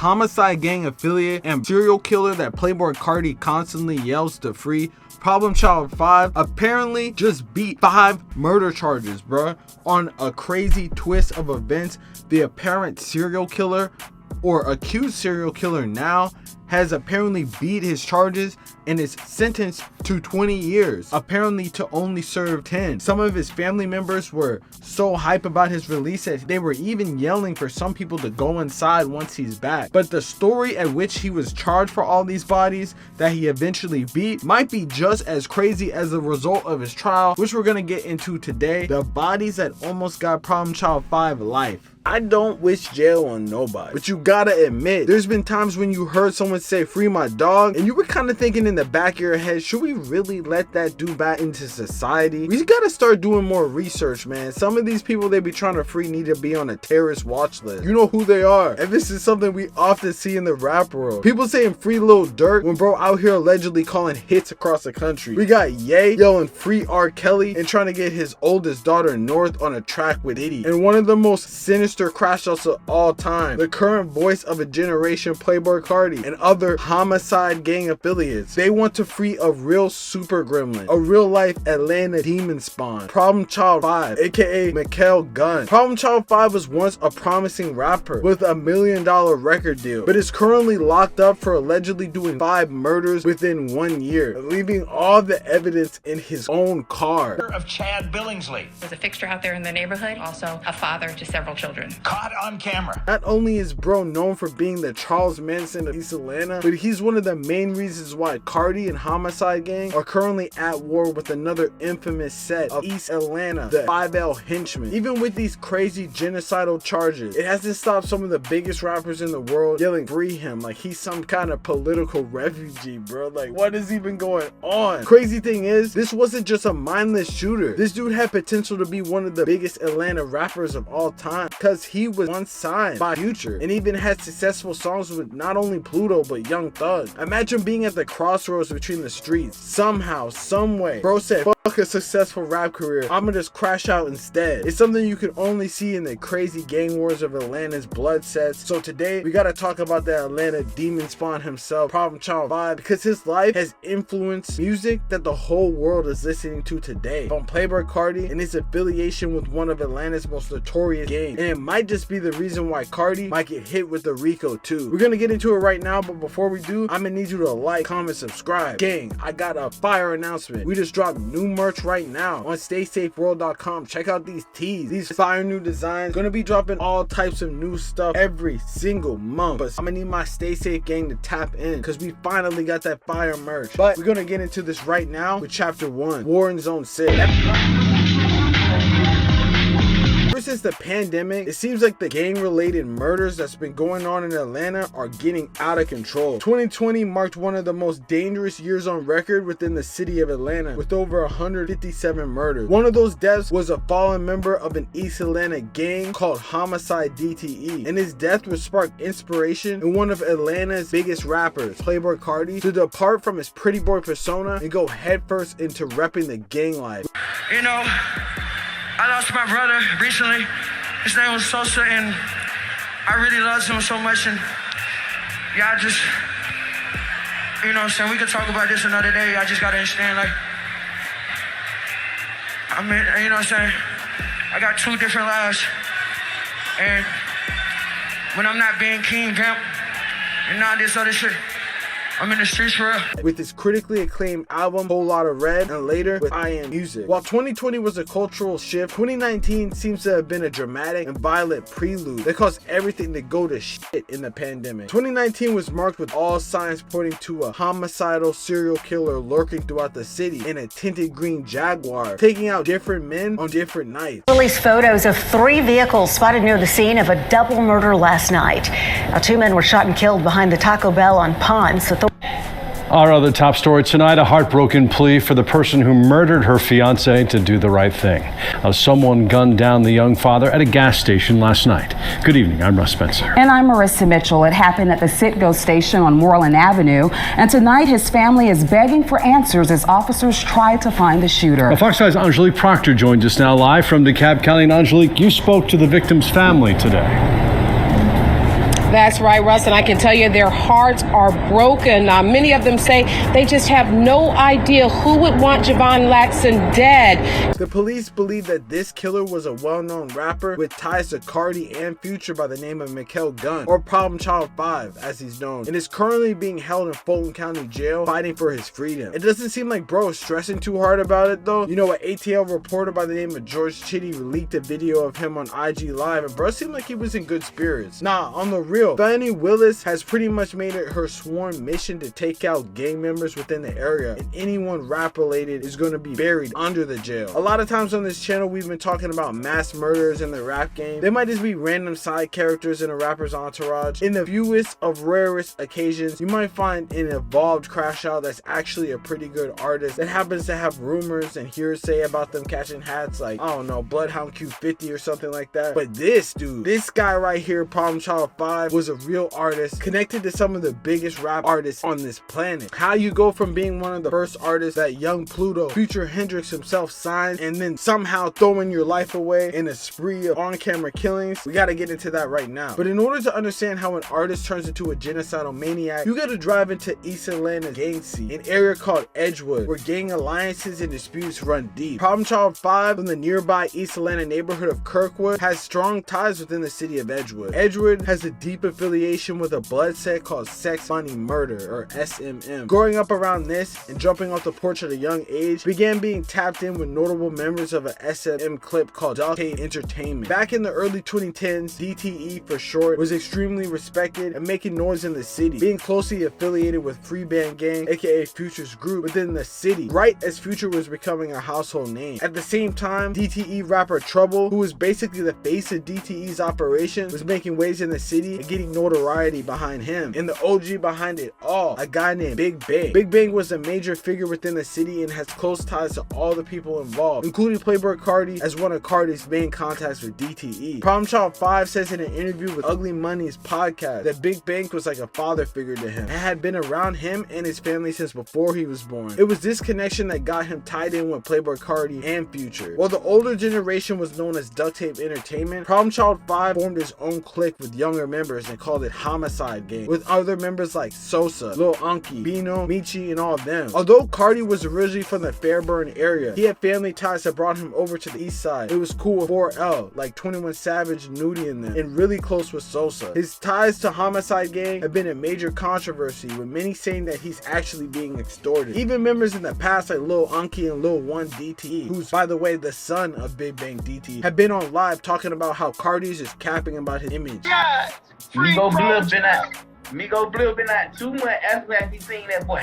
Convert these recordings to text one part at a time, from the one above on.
homicide gang affiliate and serial killer that Playboi Carti constantly yells to free, Problem Child 5 apparently just beat 5 murder charges, bruh. On a crazy twist of events, the apparent serial killer, or accused serial killer now, has apparently beat his charges and is sentenced to 20 years, apparently to only serve 10. Some of his family members were so hype about his release that they were even yelling for some people to go inside once he's back. But the story at which he was charged for all these bodies that he eventually beat might be just as crazy as the result of his trial, which we're gonna get into today. The bodies that almost got Problem Child 5 life. I don't wish jail on nobody, but you gotta admit, there's been times when you heard someone say free my dog and you were kind of thinking in the back of your head, should we really let that dude back into society? We gotta start doing more research, man. Some of these people they be trying to free need to be on a terrorist watch list. You know who they are. And this is something we often see in the rap world. People saying free Lil Durk when bro out here allegedly calling hits across the country. We got Ye yelling free R. Kelly and trying to get his oldest daughter North on a track with Diddy. And one of the most sinister crash outs of all time, the current voice of a generation, Playboi Carti, and other homicide gang affiliates. They want to free a real super gremlin, a real life Atlanta demon spawn, Problem Child 5, aka Mikael Gunn. Problem Child 5 was once a promising rapper with $1 million record deal, but is currently locked up for allegedly doing 5 murders within 1 year, leaving all the evidence in his own car. Of Chad Billingsley was a fixture out there in the neighborhood, also a father to several children. Caught on camera. Not only is bro known for being the Charles Manson of East Atlanta, but he's one of the main reasons why Carti and Homicide Gang are currently at war with another infamous set of East Atlanta, the 5L Henchmen. Even with these crazy genocidal charges, it hasn't stopped some of the biggest rappers in the world yelling free him like he's some kind of political refugee, bro. Like, what is even going on? Crazy thing is, this wasn't just a mindless shooter. This dude had potential to be one of the biggest Atlanta rappers of all time, because he was once signed by Future and even had successful songs with not only Pluto but Young Thug. Imagine being at the crossroads between the streets. Somehow, someway, bro said, fuck a successful rap career, I'ma just crash out instead. It's something you can only see in the crazy gang wars of Atlanta's blood sets. So today, we gotta talk about the Atlanta demon spawn himself, Problem Child 5, because his life has influenced music that the whole world is listening to today. From Playboi Carti and his affiliation with one of Atlanta's most notorious gangs. And it might just be the reason why Carti might get hit with the RICO too. We're gonna get into it right now, but before we do, I'm gonna need you to like, comment, subscribe. Gang, I got a fire announcement. We just dropped new merch right now on StaySafeWorld.com. Check out these tees. These fire new designs. Gonna be dropping all types of new stuff every single month. But I'm gonna need my Stay Safe gang to tap in because we finally got that fire merch. But we're gonna get into this right now with Chapter 1, War in Zone 6. Ever since the pandemic, it seems like the gang-related murders that's been going on in Atlanta are getting out of control. 2020 marked one of the most dangerous years on record within the city of Atlanta, with over 157 murders. One of those deaths was a fallen member of an East Atlanta gang called Homicide DTE, and his death would spark inspiration in one of Atlanta's biggest rappers, Playboi Carti, to depart from his pretty boy persona and go headfirst into repping the gang life. You know, I lost my brother recently. His name was Sosa, and I really loved him so much. And yeah, I just, you know what I'm saying, we could talk about this another day. I just gotta understand, like, I mean, you know what I'm saying, I got 2 different lives. And when I'm not being King Vamp and all this other shit, I'm in the streets for real. With his critically acclaimed album Whole Lotta Red, and later with I Am Music. While 2020 was a cultural shift, 2019 seems to have been a dramatic and violent prelude that caused everything to go to shit in the pandemic. 2019 was marked with all signs pointing to a homicidal serial killer lurking throughout the city in a tinted green Jaguar, taking out different men on different nights. Released photos of 3 vehicles spotted near the scene of a double murder last night. Now, 2 men were shot and killed behind the Taco Bell on Ponce. Our other top story tonight, a heartbroken plea for the person who murdered her fiance to do the right thing. Someone gunned down the young father at a gas station last night. Good evening, I'm Russ Spencer. And I'm Marissa Mitchell. It happened at the Citgo station on Moreland Avenue. And tonight his family is begging for answers as officers try to find the shooter. Well, Fox 5's Angelique Proctor joins us now live from DeKalb County. And Angelique, you spoke to the victim's family today. That's right, Russ, and I can tell you their hearts are broken. Many of them say they just have no idea who would want Javon Laxton dead. The police believe that this killer was a well-known rapper with ties to Carti and Future by the name of Mikael Gunn, or Problem Child 5 as he's known, and is currently being held in Fulton County Jail fighting for his freedom. It doesn't seem like bro is stressing too hard about it though. You know, an ATL reporter by the name of George Chitty leaked a video of him on IG Live, and bro seemed like he was in good spirits. Nah, on the real, Fannie Willis has pretty much made it her sworn mission to take out gang members within the area, and anyone rap related is going to be buried under the jail. A lot of times on this channel we've been talking about mass murders in the rap game. They might just be random side characters in a rapper's entourage. In the fewest of rarest occasions, you might find an evolved crash out that's actually a pretty good artist that happens to have rumors and hearsay about them catching hats like, I don't know, Bloodhound Q50 or something like that. But this dude, this guy right here, Problem Child 5, was a real artist connected to some of the biggest rap artists on this planet. How you go from being one of the first artists that young Pluto, Future Hendrix himself signed, and then somehow throwing your life away in a spree of on-camera killings, we gotta get into that right now. But in order to understand how an artist turns into a genocidal maniac, you gotta drive into East Atlanta's gang scene, an area called Edgewood, where gang alliances and disputes run deep. Problem Child 5 from the nearby East Atlanta neighborhood of Kirkwood has strong ties within the city of Edgewood. Edgewood has a deep affiliation with a blood set called Sex Money Murder, or SMM. Growing up around this and jumping off the porch at a young age, began being tapped in with notable members of a SMM clip called Dogcade Entertainment. Back in the early 2010s, DTE for short was extremely respected and making noise in the city, being closely affiliated with Free Band Gang, aka Future's group within the city, right as Future was becoming a household name. At the same time, DTE rapper Trouble, who was basically the face of DTE's operation, was making waves in the city and getting notoriety behind him. And the OG behind it all, a guy named Big Bang. Big Bang was a major figure within the city and has close ties to all the people involved, including Playboi Carti as one of Carti's main contacts with DTE. Problem Child 5 says in an interview with Ugly Money's podcast that Big Bang was like a father figure to him and had been around him and his family since before he was born. It was this connection that got him tied in with Playboi Carti and Future. While the older generation was known as Duct Tape Entertainment, Problem Child 5 formed his own clique with younger members and called it Homicide Gang, with other members like Sosa, Lil Unky, Bino, Michi, and all of them. Although Carti was originally from the Fairburn area, he had family ties that brought him over to the east side. It was cool with 4L, like 21 Savage, Nudie and them, and really close with Sosa. His ties to Homicide Gang have been a major controversy, with many saying that he's actually being extorted. Even members in the past like Lil Unky and Lil 1 DTE, who's by the way the son of Big Bang DTE, have been on live talking about how Carti's is capping about his image. Yeah, Migo Blip been out. Migo Blip been out 2 months after he seen that boy.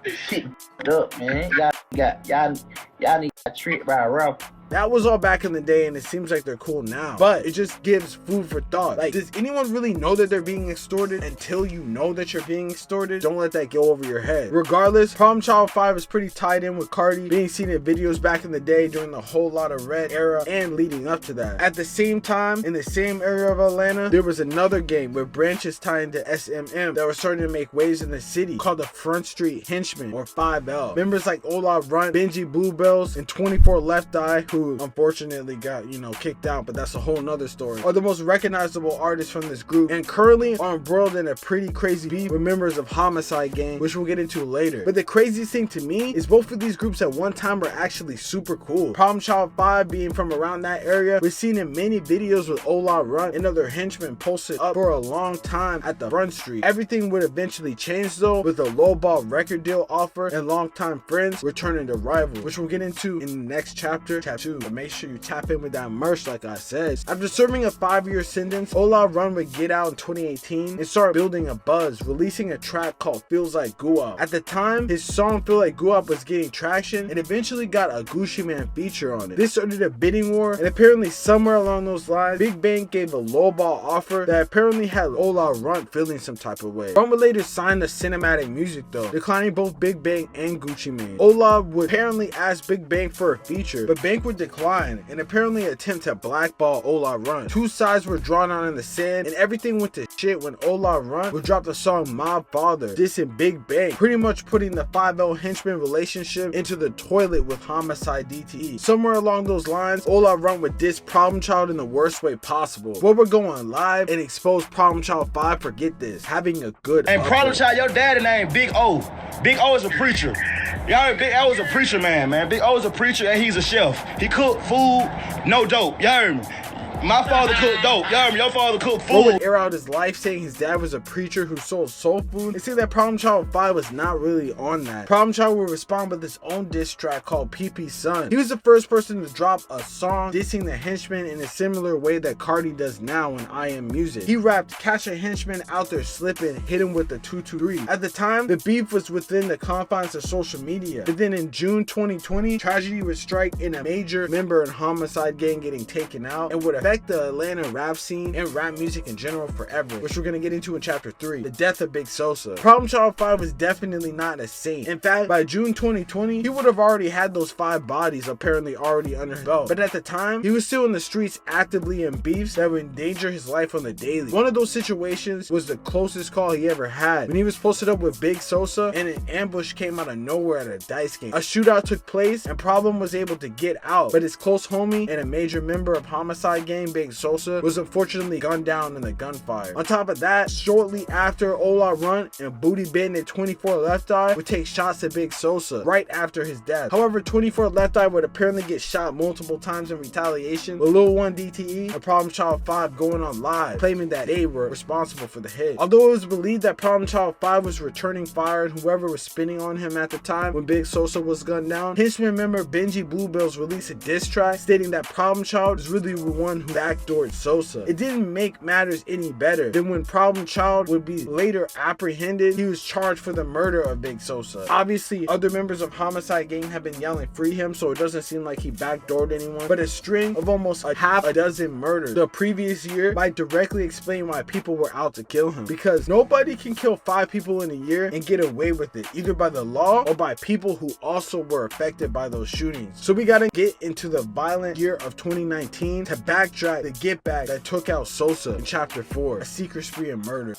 Shit up, man. Y'all need to tricked by a rapper. That was all back in the day, and it seems like they're cool now. But it just gives food for thought. Like, does anyone really know that they're being extorted until you know that you're being extorted? Don't let that go over your head. Regardless, Problem Child 5 is pretty tied in with Carti, being seen in videos back in the day during the Whole Lotta Red era and leading up to that. At the same time, in the same area of Atlanta, there was another gang with branches tied into SMM that were starting to make waves in the city called the Front Street Henchmen, or 5L. Members like Ola Runt, Benji Bluebells, and 24 Left Eye, who unfortunately got, kicked out, but that's a whole nother story, are the most recognizable artists from this group and currently are embroiled in a pretty crazy beef with members of Homicide Gang, which we'll get into later. But the craziest thing to me is both of these groups at one time were actually super cool. Problem Child 5 being from around that area was seen in many videos with Ola Runt and other henchmen posted up for a long time at the Front Street. Everything would eventually change though, with a lowball record deal offer and longtime friends returning to rivals, which we'll get into in the next chapter 2. But make sure you tap in with that merch like I said. After serving a 5-year sentence, Ola Runt would get out in 2018 and start building a buzz, releasing a track called Feels Like Guap. At the time, his song Feel Like Guap was getting traction and eventually got a Gucci Mane feature on it. This started a bidding war, and apparently somewhere along those lines, Big Bang gave a lowball offer that apparently had Ola Runt feeling some type of way. Runt would later sign the cinematic music though, declining both Big Bang and Gucci Mane. Ola would apparently ask Big Bang for a feature, but Bang would would decline and apparently attempt to blackball Ola Run. Two sides were drawn out in the sand and everything went to shit when Ola Run would drop the song My Father, dissing Big Bang, pretty much putting the 5L henchman relationship into the toilet with Homicide DTE. Somewhere along those lines, Ola Run would diss Problem Child in the worst way possible. But we're going live and expose Problem Child 5, forget this, having a good And Problem Child, your daddy name Big O. Big O is a preacher. Y'all heard Big O is a preacher man. Big O is a preacher and he's a chef. He cooked food, no dope. Y'all heard me? My father cooked dope. Y'all heard me? Your father cooked food. Would air out his life saying his dad was a preacher who sold soul food. They say that Problem Child 5 was not really on that. Problem Child would respond with his own diss track called PP Son. He was the first person to drop a song dissing the henchman in a similar way that Carti does now in I Am Music. He rapped, "Catch a henchman out there slipping, hit him with the 223. At the time, the beef was within the confines of social media. But then in June 2020, tragedy would strike in a major member in Homicide gang getting taken out and would affect the Atlanta rap scene and rap music in general forever, which we're gonna get into in chapter 3, the death of Big Sosa. Problem Child 5 was definitely not a saint. In fact, by June 2020, he would have already had those 5 bodies apparently already under his belt. But at the time, he was still in the streets actively in beefs that would endanger his life on the daily. One of those situations was the closest call he ever had when he was posted up with Big Sosa and an ambush came out of nowhere at a dice game. A shootout took place and Problem was able to get out, but his close homie and a major member of Homicide gang, Big Sosa, was unfortunately gunned down in the gunfire. On top of that, shortly after, Ola Run and Booty Bandit 24 Left Eye would take shots at Big Sosa right after his death. However, 24 Left Eye would apparently get shot multiple times in retaliation, with Lil 1 DTE and Problem Child 5 going on live, claiming that they were responsible for the hit. Although it was believed that Problem Child 5 was returning fire and whoever was spinning on him at the time when Big Sosa was gunned down, henchman member Benji Bluebells released a diss track stating that Problem Child is really the one who backdoored Sosa. It didn't make matters any better than when Problem Child would be later apprehended, he was charged for the murder of Big Sosa. Obviously, other members of Homicide gang have been yelling free him, so it doesn't seem like he backdoored anyone, but a string of almost a half a dozen murders the previous year might directly explain why people were out to kill him, because nobody can kill 5 people in a year and get away with it, either by the law or by people who also were affected by those shootings. So we gotta get into the violent year of 2019 to backtrack the get back that took out Sosa in chapter 4, a secret spree of murder.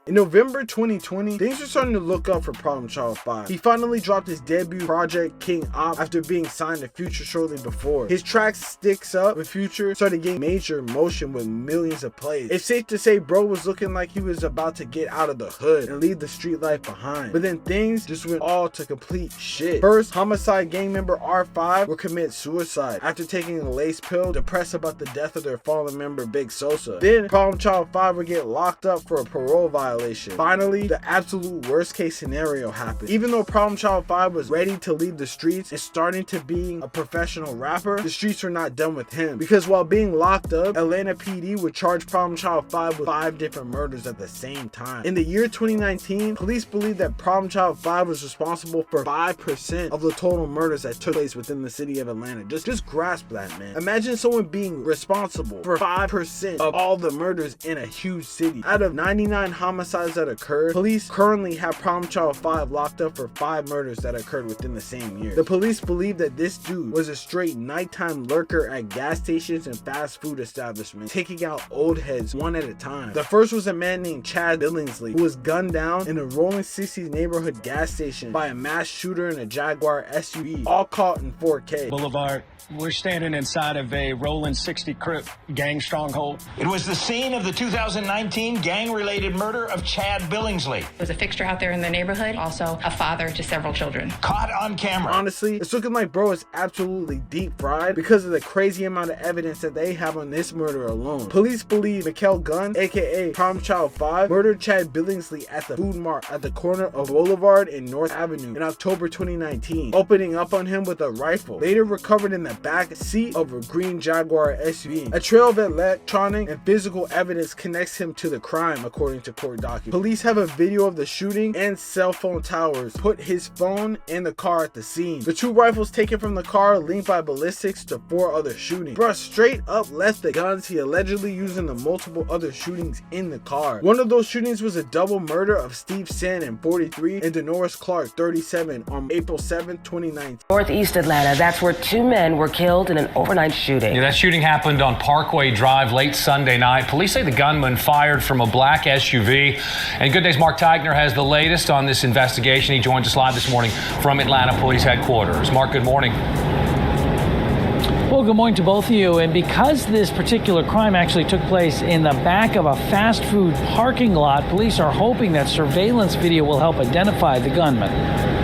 In November 2020, things were starting to look up for Problem Child 5. He finally dropped his debut project, King Op, after being signed to Future shortly before. His track Sticks Up with Future started getting major motion with millions of plays. It's safe to say bro was looking like he was about to get out of the hood and leave the street life behind. But then things just went all to complete shit. First, Homicide gang member R5 would commit suicide after taking a lace pill, depressed about the death of their fallen member Big Sosa. Then Problem Child 5 would get locked up for a parole violation. Finally, the absolute worst case scenario happened. Even though Problem Child 5 was ready to leave the streets and starting to being a professional rapper, the streets were not done with him, because while being locked up, Atlanta PD would charge Problem Child 5 with 5 different murders at the same time. In the year 2019, police believe that Problem Child 5 was responsible for 5% of the total murders that took place within the city of Atlanta. Just grasp that, man. Imagine someone being responsible for 5% of all the murders in a huge city. Out of 99 homicides that occurred, police currently have Problem Child 5 locked up for 5 murders that occurred within the same year. The police believe that this dude was a straight nighttime lurker at gas stations and fast food establishments, taking out old heads one at a time. The first was a man named Chad Billingsley, who was gunned down in a Rolling 60s neighborhood gas station by a mass shooter in a Jaguar SUV, all caught in 4K. Boulevard. We're standing inside of a Rolling 60 Crip gang stronghold. It was the scene of the 2019 gang-related murder of Chad Billingsley. He was a fixture out there in the neighborhood, also a father to several children. Caught on camera. Honestly, it's looking like bro is absolutely deep fried because of the crazy amount of evidence that they have on this murder alone. Police believe Mikkel Gunn, aka Problem Child 5, murdered Chad Billingsley at the food mart at the corner of Boulevard and North Avenue in October 2019, opening up on him with a rifle, later recovered in the back seat of a green Jaguar SUV. A trail of electronic and physical evidence connects him to the crime, according to court documents. document. Police have a video of the shooting and cell phone towers. Put his phone in the car at the scene. The 2 rifles taken from the car linked by ballistics to 4 other shootings. Bruh straight up left the guns he allegedly used in the multiple other shootings in the car. One of those shootings was a double murder of Steve Sandin, 43, and Denoris Clark, 37, on April 7, 2019. Northeast Atlanta, that's where 2 men were killed in an overnight shooting. Yeah, that shooting happened on Parkway Drive late Sunday night. Police say the gunman fired from a black SUV. And Good Day's Mark Teigner has the latest on this investigation. He joins us live this morning from Atlanta Police Headquarters. Mark, good morning. Well, good morning to both of you. And because this particular crime actually took place in the back of a fast food parking lot, police are hoping that surveillance video will help identify the gunman.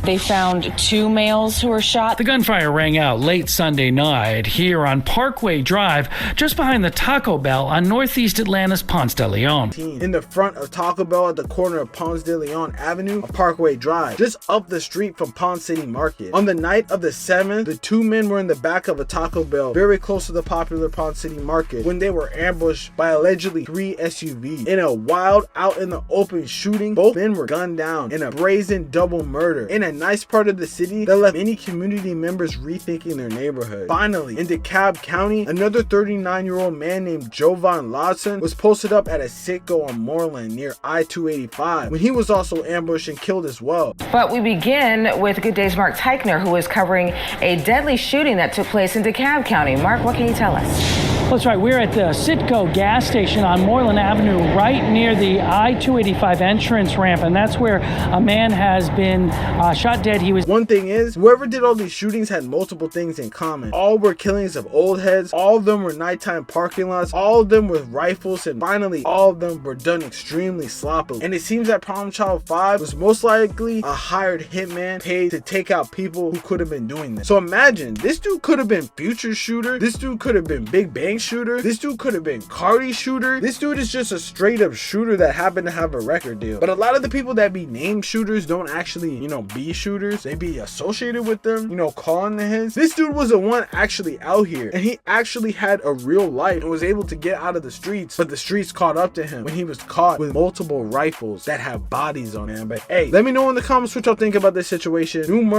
They found 2 males who were shot. The gunfire rang out late Sunday night here on Parkway Drive, just behind the Taco Bell on Northeast Atlanta's Ponce de Leon. In the front of Taco Bell at the corner of Ponce de Leon Avenue, Parkway Drive, just up the street from Ponce City Market. On the night of the 7th, the 2 men were in the back of a Taco Bell very close to the popular Ponce City Market when they were ambushed by allegedly 3 SUVs. In a wild, out in the open shooting, both men were gunned down in a brazen double murder in a nice part of the city that left many community members rethinking their neighborhood. Finally, in DeKalb County, another 39-year-old man named Jovan Lodson was posted up at a Citgo on Moreland near I-285 when he was also ambushed and killed as well. But we begin with Good Day's Mark Teigner, who is covering a deadly shooting that took place in DeKalb County. Mark, what can you tell us? That's right. We're at the Citgo gas station on Moreland Avenue, right near the I-285 entrance ramp, and that's where a man has been shot dead. One thing is, whoever did all these shootings had multiple things in common. All were killings of old heads, all of them were nighttime parking lots, all of them with rifles, and finally, all of them were done extremely sloppily. And it seems that Problem Child 5 was most likely a hired hitman paid to take out people who could have been doing this. So imagine, this dude could have been Future Shooter, this dude could have been Big Bang Shooter, this dude could have been Carti Shooter, this dude is just a straight up shooter that happened to have a record deal. But a lot of the people that be named shooters don't actually, be shooters. They be associated with them, calling the hits. This dude was the one actually out here, and he actually had a real life and was able to get out of the streets, but the streets caught up to him when he was caught with multiple rifles that have bodies on them. But hey, let me know in the comments what y'all think about this situation. New murder